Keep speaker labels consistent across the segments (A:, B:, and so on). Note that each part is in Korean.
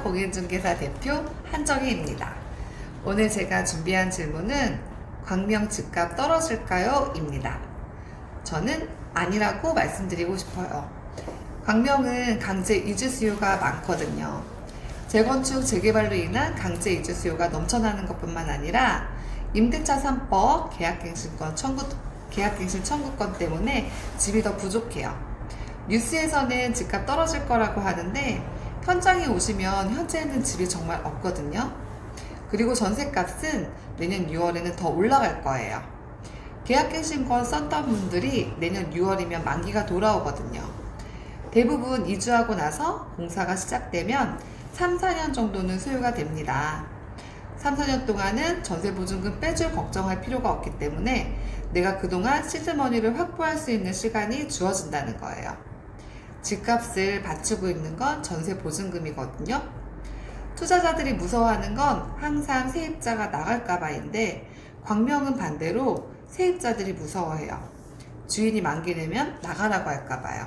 A: 공인중개사 대표 한정희입니다. 오늘 제가 준비한 질문은 광명 집값 떨어질까요? 입니다. 저는 아니라고 말씀드리고 싶어요. 광명은 강제 이주 수요가 많거든요. 재건축, 재개발로 인한 강제 이주 수요가 넘쳐나는 것뿐만 아니라 임대차 3법 계약갱신 청구권 때문에 집이 더 부족해요. 뉴스에서는 집값 떨어질 거라고 하는데 현장에 오시면 현재는 집이 정말 없거든요. 그리고 전셋값은 내년 6월에는 더 올라갈 거예요. 계약갱신권 썼던 분들이 내년 6월이면 만기가 돌아오거든요. 대부분 이주하고 나서 공사가 시작되면 3, 4년 정도는 소요가 됩니다. 3, 4년 동안은 전세보증금 빼줄 걱정할 필요가 없기 때문에 내가 그동안 시드머니를 확보할 수 있는 시간이 주어진다는 거예요. 집값을 받치고 있는 건 전세보증금이거든요. 투자자들이 무서워하는 건 항상 세입자가 나갈까봐인데 광명은 반대로 세입자들이 무서워해요. 주인이 만기 내면 나가라고 할까봐요.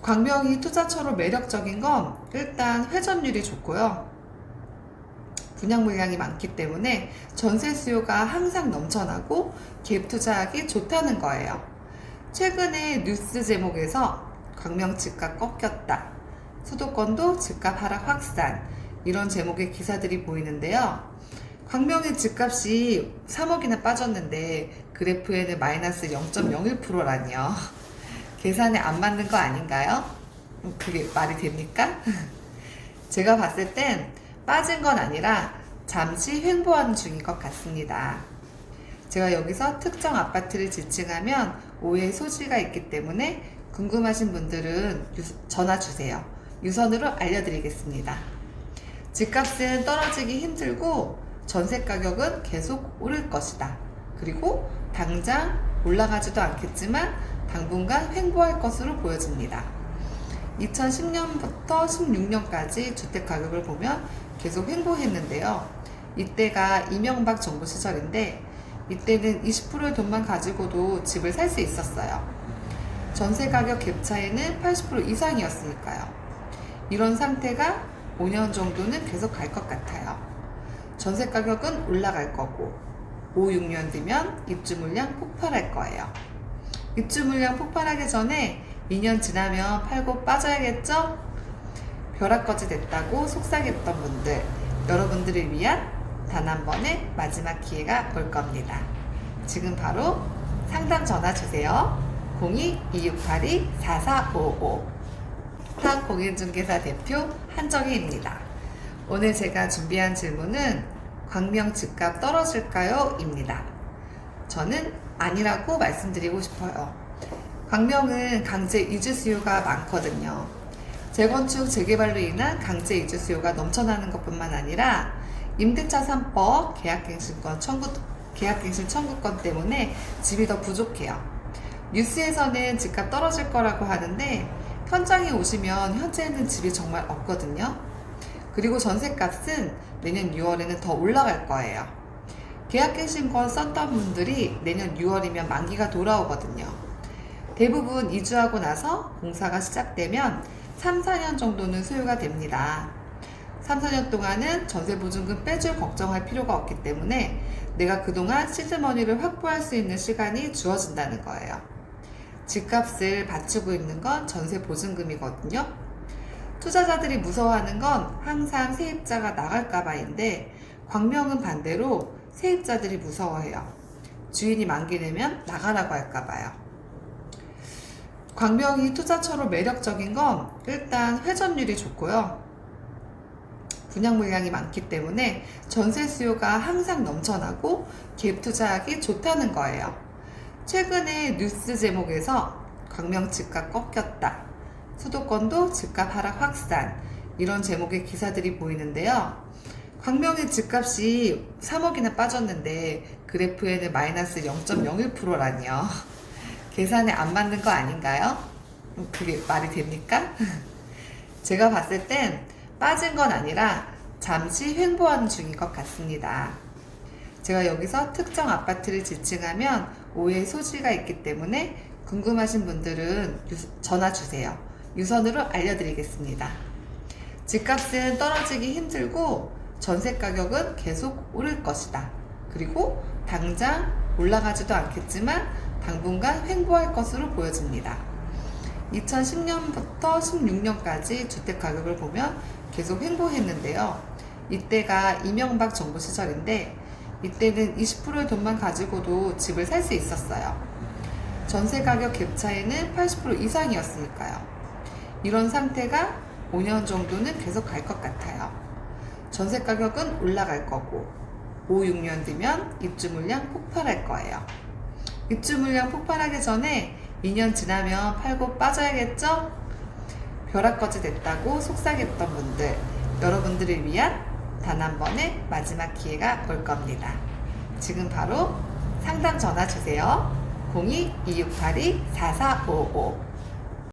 A: 광명이 투자처로 매력적인 건 일단 회전율이 좋고요. 분양 물량이 많기 때문에 전세 수요가 항상 넘쳐나고 갭 투자하기 좋다는 거예요. 최근에 뉴스 제목에서 광명 집값 꺾였다, 수도권도 집값 하락 확산, 이런 제목의 기사들이 보이는데요. 광명의 집값이 3억이나 빠졌는데 그래프에는 마이너스 0.01%라니요. 계산에 안 맞는 거 아닌가요? 그게 말이 됩니까? 제가 봤을 땐 빠진 건 아니라 잠시 횡보하는 중인 것 같습니다. 제가 여기서 특정 아파트를 지칭하면 오해의 소지가 있기 때문에 궁금하신 분들은 전화 주세요. 유선으로 알려드리겠습니다. 집값은 떨어지기 힘들고 전세 가격은 계속 오를 것이다. 그리고 당장 올라가지도 않겠지만 당분간 횡보할 것으로 보여집니다. 2010년부터 16년까지 주택 가격을 보면 계속 횡보했는데요. 이때가 이명박 정부 시절인데 이때는 20%의 돈만 가지고도 집을 살 수 있었어요. 전세 가격 갭 차이는 80% 이상이었으니까요. 이런 상태가 5년 정도는 계속 갈 것 같아요. 전세 가격은 올라갈 거고 5, 6년 뒤면 입주 물량 폭발할 거예요. 입주 물량 폭발하기 전에 2년 지나면 팔고 빠져야겠죠? 벼락거지 됐다고 속상했던 분들, 여러분들을 위한 단 한 번의 마지막 기회가 올 겁니다. 지금 바로 상담 전화 주세요. 02-2682-4455 한공인중개사 대표 한정희입니다. 오늘 제가 준비한 질문은 광명 집값 떨어질까요? 입니다. 저는 아니라고 말씀드리고 싶어요. 광명은 강제 이주 수요가 많거든요. 재건축, 재개발로 인한 강제 이주 수요가 넘쳐나는 것뿐만 아니라 임대차 3법 계약갱신 청구권 때문에 집이 더 부족해요. 뉴스에서는 집값 떨어질 거라고 하는데 현장에 오시면 현재는 집이 정말 없거든요. 그리고 전셋값은 내년 6월에는 더 올라갈 거예요. 계약갱신권 썼던 분들이 내년 6월이면 만기가 돌아오거든요. 대부분 이주하고 나서 공사가 시작되면 3, 4년 정도는 소요가 됩니다. 3, 4년 동안은 전세보증금 빼줄 걱정할 필요가 없기 때문에 내가 그동안 시드머니를 확보할 수 있는 시간이 주어진다는 거예요. 집값을 받치고 있는 건 전세보증금이거든요. 투자자들이 무서워하는 건 항상 세입자가 나갈까봐인데 광명은 반대로 세입자들이 무서워해요. 주인이 만기 내면 나가라고 할까봐요. 광명이 투자처로 매력적인 건 일단 회전율이 좋고요. 분양 물량이 많기 때문에 전세 수요가 항상 넘쳐나고 갭 투자하기 좋다는 거예요. 최근에 뉴스 제목에서 광명 집값 꺾였다, 수도권도 집값 하락 확산, 이런 제목의 기사들이 보이는데요. 광명의 집값이 3억이나 빠졌는데 그래프에는 마이너스 0.01%라니요. 계산에 안 맞는 거 아닌가요? 그게 말이 됩니까? 제가 봤을 땐 빠진 건 아니라 잠시 횡보하는 중인 것 같습니다. 제가 여기서 특정 아파트를 지칭하면 오해의 소지가 있기 때문에 궁금하신 분들은 전화 주세요. 유선으로 알려드리겠습니다. 집값은 떨어지기 힘들고 전세 가격은 계속 오를 것이다. 그리고 당장 올라가지도 않겠지만 당분간 횡보할 것으로 보여집니다. 2010년부터 16년까지 주택 가격을 보면 계속 횡보했는데요. 이때가 이명박 정부 시절인데 이때는 20%의 돈만 가지고도 집을 살 수 있었어요. 전세 가격 갭 차이는 80% 이상이었으니까요. 이런 상태가 5년 정도는 계속 갈 것 같아요. 전세 가격은 올라갈 거고 5, 6년 뒤면 입주 물량 폭발할 거예요. 입주 물량 폭발하기 전에 2년 지나면 팔고 빠져야겠죠? 벼락거지 됐다고 속상했던 분들, 여러분들을 위한 단 한 번의 마지막 기회가 올 겁니다. 지금 바로 상담 전화 주세요. 02-2682-4455